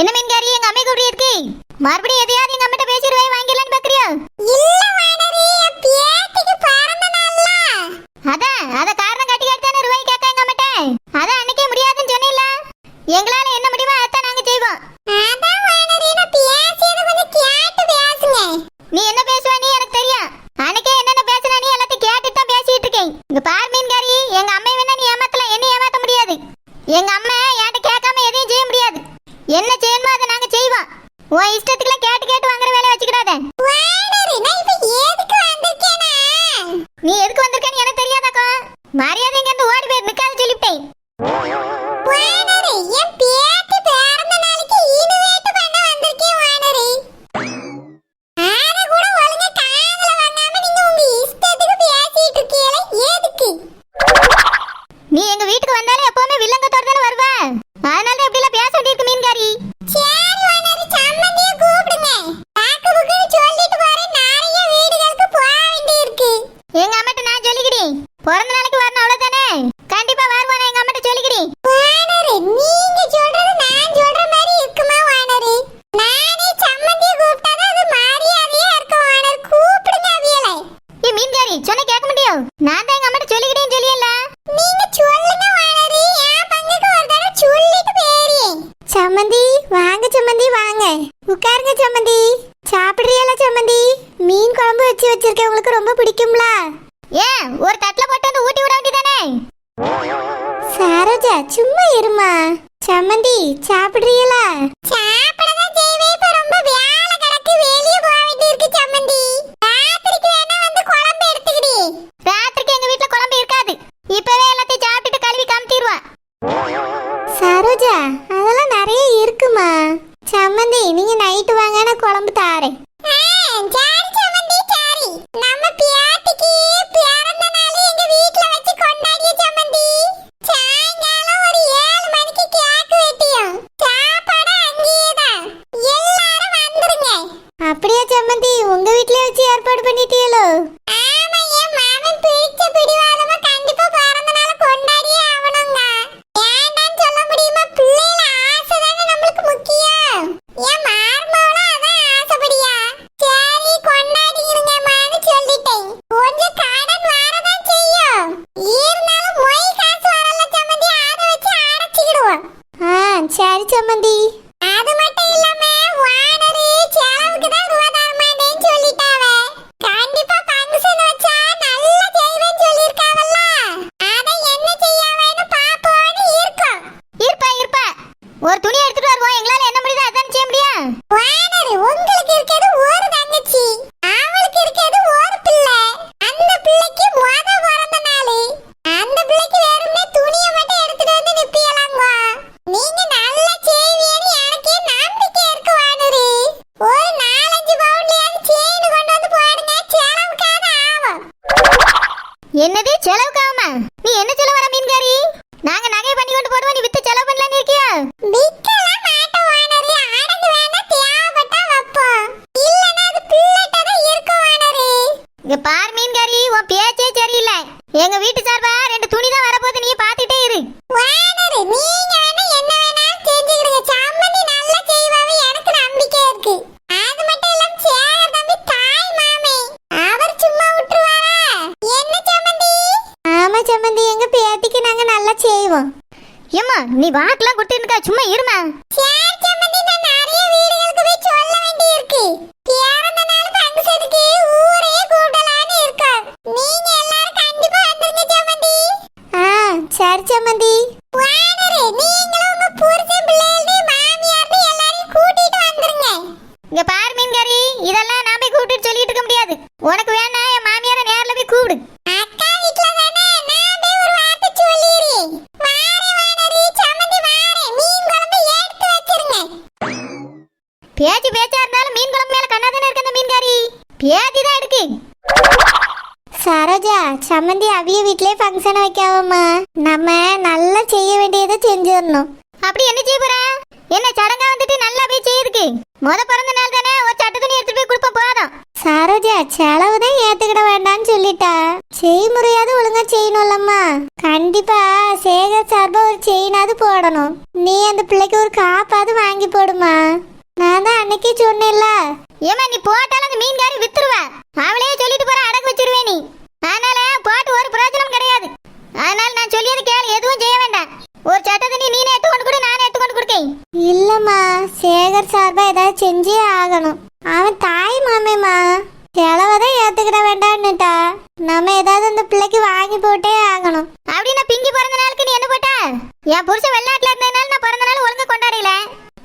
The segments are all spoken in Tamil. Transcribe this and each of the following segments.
என்ன மீன்காரி எங்க அம்மை கூப்பிட்டு இருக்கு? மறுபடியும் எதையாவது எங்க அம்மிட்ட பேசி ரூபாய் வாங்கிடலான்னு பாக்குறியா? இல்ல வானரி, பேத்திக்கு பிறந்த நாள்ல. அத காரணம் காட்டி தானே ரூபாய் கேட்க எங்க அம்மிட்ட. அதான் அன்னைக்கே முடியாதுன்னு சொன்னீல்ல. எங்களால என்ன முடியுமோ அதான் நாங்க செய்வோம். அதான் வானரி, நான் பேசியது கொஞ்சம் கேட்டு பேசுங்க. நீ என்ன பேசுவ நீ எனக்கு தெரியும். அன்னைக்கே என்னென்ன பேசுன நீ எல்லாத்தையும் கேட்டுட்டு தான் பேசிட்டு இருக்கேன். இங்க பார் மீன்காரி, எங்க அம்மை வேணா நீ ஏமாத்தலாம், என்ன ஏமாத்த முடியாது. எங்க அம்மா என்கிட்ட கேட்காம எதையும் செய்ய முடியாது. என்ன செய்யணுமோ அதை நாங்க செய்வோம். உன் இஷ்டத்துக்குலாம் கேட்டு கேட்டு வாங்குற வேலையை வச்சுக்கிடாத. வானரி, நான் இப்ப எதுக்கு வந்திருக்கேனா? நீ எதுக்கு வந்திருக்கேன்னு எனக்கு தெரியாதாக்கா. மரியாதை இங்க இருந்து ஓடி போய் நிக்காத சொல்லிவிட்டேன். வானரி, என் பேத்தி பிறந்த நாளைக்கு இன்வைட் பண்ண வந்திருக்கேன் வானரி. அத கூட ஒழுங்கா காதுல வாங்காம நீங்க உங்க இஷ்டத்துக்கு பேசிட்டு இருக்கீங்களே, எதுக்கு? நீ எங்க வீட்டுக்கு வந்தாலே எப்பவுமே வில்லங்கத்தோட தானே வருவ. அதனால தான் இப்படி எல்லாம் பேச வேண்டியிருக்கு மீன்காரி. சரி வானரி, சம்மந்திய கூப்பிடுங்க. பாக்கு புக்குன்னு சொல்லிட்டு போறேன், நிறைய வீடுகளுக்கு போக வேண்டியிருக்கு. எங்க அம்மாட்ட நான் சொல்லிக்கிறேன். பிறந்த நாளைக்கு வரணும் அவ்வளவுதானே. கண்டிப்பா வருவானே எங்க அம்மாட்ட சொல்லிக்கிறேன். வானரி, நீங்க சொல்றது நான் சொல்ற மாதிரி இருக்குமா வானரி? நானே சம்மந்திய கூப்பிட்டாதான் அது மரியாதையா இருக்கும் வானரி. கூப்பிடுங்க அவியலை. ஏ மீன்காரி, சொன்ன கேட்க முடியும். நான் தான் எங்க அம்மாட்ட சொல்லிக்கிறேன்னு சொல்லியல்ல. நீங்க சொல்லுங்க வானரி, என் பங்குக்கு ஒரு தடவை சொல்லிட்டு போறேன். சம்மந்தி வாங்க, சம்மந்தி வாங்க, உட்காருங்க சம்மந்தி. சாப்பிடுறீங்களா சம்மந்தி? மீன் குழம்பு வச்சிருக்கேன், உங்களுக்கு ரொம்ப பிடிக்கும்ல? ஏன் ஒரு தட்டுல போட்டு வந்து ஊட்டி விட வேண்டியதானே? சரோஜா சும்மா இருமா. சம்மந்தி சாப்பிடுறீங்களா? சாப்பிடதான் செய்வேன், இப்ப ரொம்ப வேலை கிடக்கு, வெளிய போக வேண்டியிருக்கு சம்மந்தி. ராத்திரிக்கு வேணா வந்து குழம்பு எடுத்துக்கிடி. ராத்திரிக்கு எங்க வீட்ல குழம்பு இருக்காது. இப்பவே எல்லாத்தையும் சாப்பிட்டுட்டு கழுவி காமிச்சிருவா. சரோஜா அதெல்லாம் நிறைய இருக்குமா. சம்மந்தி நீங்க நைட்டு வாங்க, நான் குழம்பு தாரேன். சரி சம்மந்தி, சரி. நம்ம பியாத்திக்கு பிறந்த நாள் எங்க வீட்ல வச்சு கொண்டாடிய சம்மந்தி. சாயங்காலம் ஒரு 7 மணிக்கு கேக் வெட்டியோம். சாப்பாடு அங்கேயேதான். எல்லாரும் வந்துருங்க. அப்படியே சம்மந்தி, உங்க வீட்லயே வச்சு ஏற்பாடு பண்ணிட்டீங்களோ? ஆமா, என் மாமன் பிடிச்ச பிடிவாதமா கண்டிப்பா பிறந்த நாளை கொண்டாடியே ஆகணுங்க. ஏன்டான்னு சொல்ல முடியுமா? பிள்ளைல ஆசை தானே நம்மளுக்கு முக்கியம். என் மருமகளும் அதான் ஆசைப்படியா. சரி கொண்டாடிடுங்கம்மான்னு சொல்லிட்டேன். கொஞ்சம் கடன் வரதான் செய்யும். இருந்தாலும் மொய் காசு வரல சம்மந்தி, அதை வச்சு அடைச்சிக்கிடுவோம். சரி சம்மந்தி. அது மட்டும் இல்லாம வானரி செலவுக்கு தான் ரூபா தரமாட்டேன்னு சொல்லிட்டாவ. கண்டிப்பா ஃபங்க்ஷன் வச்சா நல்லா செய்வேன்னு சொல்லியிருக்காவல்ல. அதை என்ன செய்யாவேன்னு பாப்போன்னு இருக்கோம். இருப்பா ஒரு துணி எடுத்துட்டு வருவோம். எங்களால என்ன முடியுதோ அதான் செய்ய முடியும். வானரி, உங்களுக்கு இருக்கிறது ஒரு தங்கச்சி, அவளுக்கு இருக்கிறது ஒரு பிள்ளை. அந்த பிள்ளைக்கு பிறந்த நாள். அந்த பிள்ளைக்கு வெறுமனே துணியை மட்டும் எடுத்துட்டு வந்து நிப்பியலாங்க. நீங்க நல்லா செய்வீன்னு எனக்கே நம்பிக்கை இருக்கு வானரி. ஒரு 4-5 பவுன்லயாவது செயின் கொண்டு வந்து போடுங்க, செலவுக்காக ஆகும். என்னது செலவுக்காகுமா? நீ என்ன சொல்ல வர மீன்காரி? நாங்க நகை பண்ணி கொண்டு போடுவோம், நீ வித்து செலவு பண்ணலான்னு இருக்கியா? விக்கலாம் மாட்டோம் வானரி, அடகு வேணா தேவைப்பட்டா வைப்போம். இல்லனா அது பிள்ளைட்ட தான் இருக்கும் வானரி. இங்க பார் மீன்காரி, உன் பேச்சே சரியில்லை. எங்க வீட்டு சார்பா 2 துணி தான் வரப்போகுது, நீ பாத்துட்டே இரு. வானரி, நீங்க வேணா என்ன வேணாலும் செஞ்சுக்கிடுங்க. சம்மந்தி நல்லா செய்வாவே, எனக்கு நம்பிக்கை இருக்கு. அது மட்டும் இல்லாம சேகர் தம்பி தாய் மாமே, அவர் சும்மா விட்டுருவாரா என்ன சம்மந்தி? ஆமா சம்மந்தி, எங்க பேத்திக்கு நாங்க நல்லா செய்வோம். ஏம்மா நீ வாக்கெல்லாம் கொடுத்துருக்கா, சும்மா இருமா. சரி சம்மந்தி, நான் நிறைய வீடுகளுக்கு போய் சொல்ல வேண்டியிருக்கு. பிறந்த நாள் ஃபங்க்ஷனுக்கு ஊரே கூட்டலான்னு இருக்கோம். நீங்க எல்லாரும் கண்டிப்பா வந்துருங்க சம்மந்தி. சரி சம்மந்தி. வானரி, நீங்களும் உங்க புருஷன் பிள்ளைகளையும் மாமியாரையும் எல்லாரையும் கூட்டிட்டு வந்துருங்க. இங்க பார் மீன்காரி, இதெல்லாம் நான் போய் கூப்பிட்டு சொல்லிட்டு இருக்க முடியாது. உனக்கு வேணா என் மாமியாரை நேர்ல போய் கூப்பிடு. அக்கா வீட்ல தானே, நான் போய் ஒரு வார்த்தை சொல்லிடுறேன். வாரேன் வானரி, சம்மந்தி வாரேன். மீன் குழம்பு எடுத்து வச்சிருங்க. பேச்சா இருந்தாலும் மீன் குழம்பு மேல கண்ணாதானே இருக்கு அந்த மீன்காரி. பேத்தி தான் இருக்கு. சரோஜா, சம்மந்தி அவிய வீட்லயே ஃபங்க்ஷன் வைக்காவம்மா. நம்ம நல்லா செய்ய வேண்டியதை செஞ்சிடணும். அப்படி என்ன செய்ய போற? என்ன சடங்கா வந்துட்டு நல்லா போய் செய்யுதுக்கு? பிறந்த நாள் தானே, ஒரு சட்ட துணி எடுத்துட்டு போய் கொடுப்ப போதும். சரோஜா செலவு தான் ஏத்துக்கிட வேண்டாம்னு சொல்லிட்டா. செய்முறையாவது ஒழுங்கா செய்யணும்லம்மா. கண்டிப்பா சேகர் சார்பா ஒரு செயினாவது போடணும். நீ அந்த பிள்ளைக்கு ஒரு காப்பாவது வாங்கி போடுமா. நான் தான் அன்னைக்கே சொன்னேன்ல. ஏமா நீ போட்டாலும் அந்த மீன்காரி வித்துருவா. அவளே சொல்லிட்டு போற அடகு வச்சிருவே நீ. அதனால போட்டு ஒரு பிரயோஜனம் கிடையாது. அதனால நான் சொல்லியது கேளு, எதுவும் செய்ய வேண்டாம். ஒரு சட்டத்தை நீனே எடுத்து கொண்டு கொடு, நானே எடுத்து கொண்டு கொடுக்கேன். இல்லம்மா, சேகர் சார்பா ஏதாவது செஞ்சே ஆகணும். அவன் தாய் மாமேம்மா, செலவதான் ஏத்துக்கிட வேண்டான்னுட்டா. நம்ம ஏதாவது அந்த பிள்ளைக்கு வாங்கி போட்டே ஆகணும். அப்படின்னா பிங்கி பிறந்த நாளுக்கு நீ என்ன போட்ட? என் புருஷன் வெளிநாட்டுல இருந்ததுனால நான் பிறந்த நாள் ஒழுங்கா கொண்டாடல.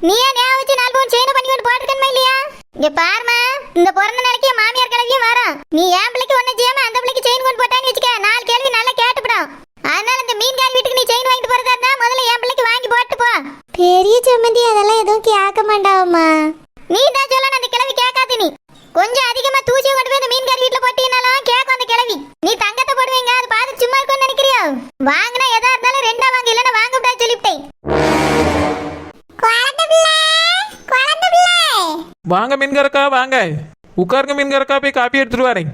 நீயே ஞாபகம் வச்சு 4 பவுன் செயினை பண்ணி கொண்டு போட்டுக்கணுமா இல்லையா? இங்க பாருமா, இந்த பிறந்த நாளைக்கு என் மாமியார் கிளவியும் வரும். நீ என் பிள்ளைக்கு ஒண்ணு செய்யாம அந்த பிள்ளைக்கு செயின் கொண்டு போட்டான்னு வச்சுக்க, 4 கேள்வி நல்லா கேட்டுப்படும். அதனால இந்த மீன்காரி வீட்டுக்கு நீ செயின் வாங்கிட்டு போறதா இருந்தா முதல்ல என் பிள்ளைக்கு வாங்கி போட்டு போ. பெரிய சம்மந்தி அதெல்லாம் எதுவும் கேட்க மாட்டாவம்மா. நீ தான் சொல்லணும், அந்த கிழவி கேட்காது. நீ கொஞ்சம் அதிகமா தூசியை கொண்டு போய் அந்த மீன்காரி வீட்டுல போட்டீங்கனாலும் கேட்கும் அந்த கிழவி. நீ தங்கத்தை போடுவீங்க, அது பார்த்து சும்மா இருக்கும்னு நினைக்கிறியோ? வாங்கினா எதா இருந்தாலும் 2ஆ வாங்க, இல்லைன்னா வாங்க விட்டா சொல்லிவிட்டேன். வாங்க மீன்காரக்கா, வாங்க உட்காருங்க மீன்காரக்கா. போய் காப்பி எடுத்துட்டு வரேன்.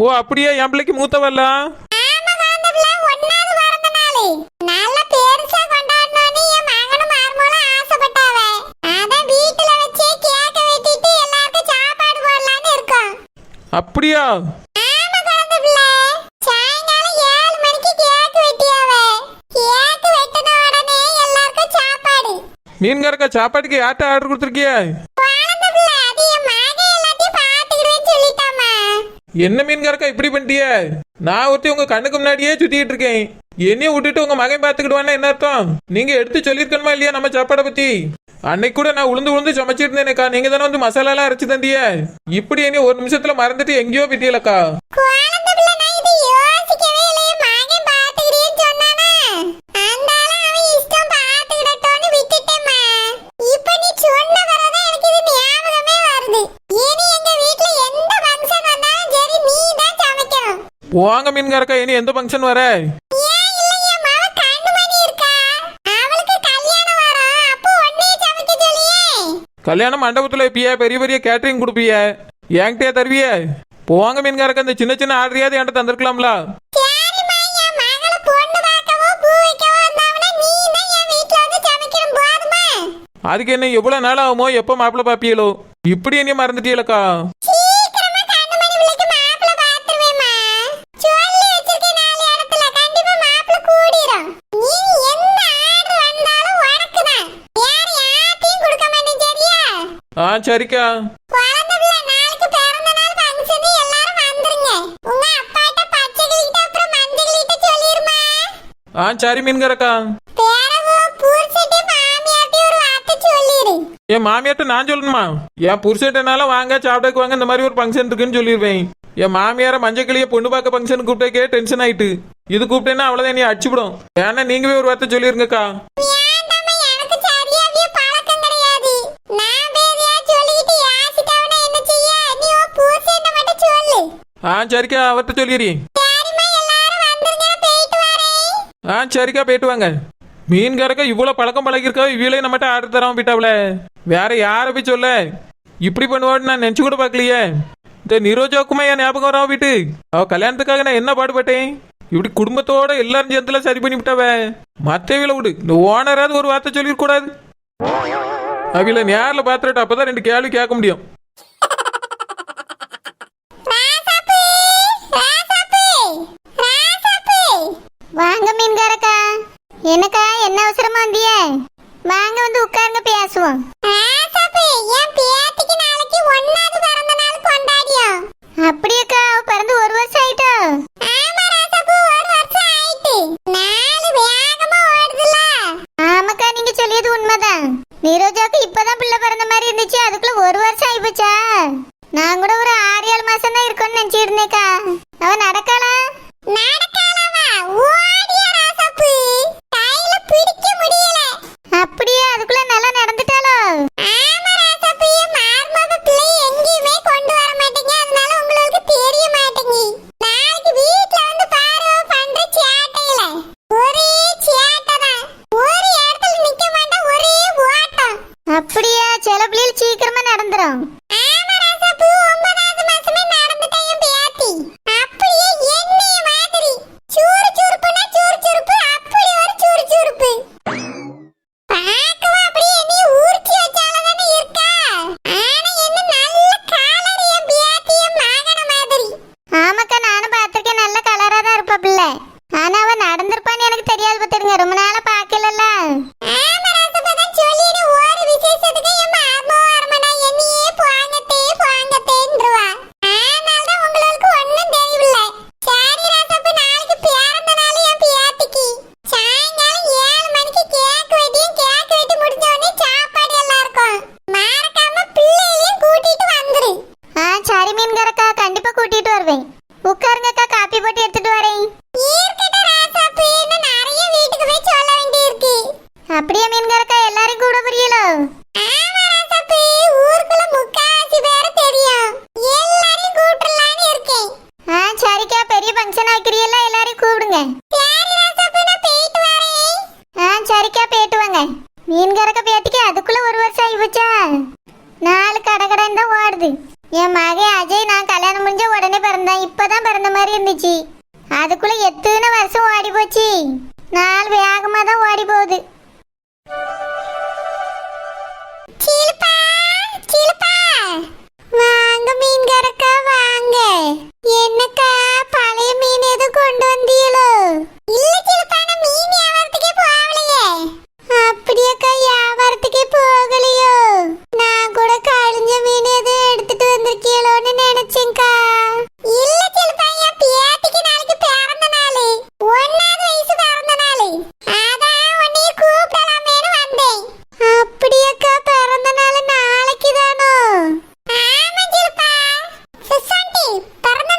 ஓ அப்படியே, என் பிள்ளைக்கு மூத்தவல்ல. அப்படியா? மீன்காரக்கா, சாப்பாட்டுக்கு யார்ட்ட ஆர்டர் கொடுத்துருக்கிய? என்ன மீன்காரக்கா இப்படி பண்ணிட்டிய? நான் ஒருத்தி உங்க கண்ணுக்கு முன்னாடியே சுத்திட்டு இருக்கேன். என்னையும் விட்டுட்டு உங்க மகன் பாத்துக்கிடுவான்னா என்ன அர்த்தம்? நீங்க எடுத்து சொல்லிருக்கணுமா இல்லையா நம்ம சாப்பாடை பத்தி? அன்னைக்கு கூட நான் உளுந்து சமைச்சிட்டு இருந்தேனேக்கா. நீங்க தானே வந்து மசாலா எல்லாம் அரைச்சு தந்திய. இப்படி என்ன ஒரு நிமிஷத்துல மறந்துட்டு எங்கேயோ விட்டியலக்கா. வாங்க மீன்காரக்கா, இனி எந்த ஃபங்க்ஷன் வர? கல்யாண மண்டபத்துல வைப்பிய, பெரிய பெரிய கேட்டரிங் கொடுப்பிய, என்கிட்டயே தருவிய? போவாங்க மீன்காரக்கா, இந்த சின்ன சின்ன ஆர்டரையாவது என்கிட்ட தந்திருக்கலாம்ல. அதுக்கு என்ன எவ்வளவு நாள் ஆகுமோ? எப்ப மாப்பிள்ள பாப்பியலோ? இப்படி என்ன மறந்துட்டியலக்கா? ஆ சரிக்கா. ஆ சரி மீன்காரக்கா. என் மாமியார்ட்ட நான் சொல்லணுமா? என் புருஷனால வாங்க சாப்பிடக்கு வாங்க, இந்த மாதிரி ஒரு ஃபங்க்ஷன் இருக்குன்னு சொல்லிடுவேன். என் மாமியார மஞ்சக்கிளிய பொண்ணு பார்க்க ஃபங்க்ஷன் கூப்பிட்டே டென்ஷன் ஆயிட்டு. இது கூப்பிட்டேன்னா அவ்வளவுதான், நீ அடிச்சுவிடும். ஏன்னா நீங்கவே ஒரு வார்த்தை சொல்லிருங்கக்கா. ஆ சரிக்கா, அவர்கிட்ட சொல்லிடுறீ. ஆ சரிக்கா, போயிட்டு வாங்க. மீன்காரக்கா இவ்வளவு பழக்கம் பழகிருக்கா, இவ்வளோ நம்மகிட்ட ஆர்டர் தராம போயிட்டாவில. வேற யார போய் சொல்ல இப்படி பண்ணுவான்னு நான் நினைச்சு கூட பார்க்கலையே. இந்த நிரோஜாக்குமா என் ஞாபகம் வராம போயிட்டு, அவ கல்யாணத்துக்காக நான் என்ன பாடுபட்டேன். இப்படி குடும்பத்தோட எல்லாரும் சேர்ந்துல சரி பண்ணி விட்டாவ. மத்தவில விடு, இந்த ஓனராவது ஒரு வார்த்தை சொல்லிருக்க கூடாது. அவில நேரில் பாத்துட்டு அப்பதான் 2 கேள்வி கேட்க முடியும். வாங்க மீன்காரக்கா. என்னக்கா, என்ன அவசரமா வந்திய? வாங்க வந்து உட்கார்ந்து பேசுவோம். அப்படியேக்கா, அவ பிறந்து 1 வருஷம் ஆயிட்டோ? ஆமாக்கா, நீங்க சொல்லியது உண்மைதான். நீரோஜாக்கு இப்பதான் பிள்ளை பிறந்த மாதிரி இருந்துச்சு, அதுக்குள்ள 1 வருஷம் ஆயிப்போச்சா? நான் கூட ஒரு 6-7 மாசம் தான் இருக்கும்னு நினைச்சிட்டு இருந்தேக்கா. அவ நடக்கலாம். அப்படியே அதுக்குள்ள நல்லா நடந்துட்டாளோ? அப்படியா? சில பிள்ளைகள் சீக்கிரமா நடந்துரும். நான் இப்பதான் பிறந்த மாதிரி இருந்துச்சு. அதுக்குள்ள எத்தனை வருஷம் ஓடி போச்சு. நாள் வேகமா தான் ஓடி போகுது. சிலுப்பா சிலுப்பா வாங்க மீன்காரக்கா வாங்க. என்னக்கா பழைய மீன் எதுவும் கொண்டு வந்தீங்களோ? இல்ல சிலுப்பா, நான் மீன் வியாபாரத்துக்கே போகலையே. அப்படியாக்கா, வியாபாரத்துக்கே போகலையோ? நான் கூட கழிஞ்ச மீன் எதுவும் எடுத்துட்டு வந்திருக்கீங்களோன்னு நினைச்சேன்க்கா. இல்ல சிலுப்பா, என் பேத்திக்கு நாளைக்கு பிறந்த நாள், 1வது வயசு பிறந்த நாள். அதான் உன்னைய கூப்பிடலாமேன்னு வந்தேன். அப்படியாக்கா, பிறந்த நாள் நாளைக்கு தானோ? ஆமா சிலுப்பா. சிசாண்டி, பிறந்த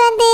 வந்து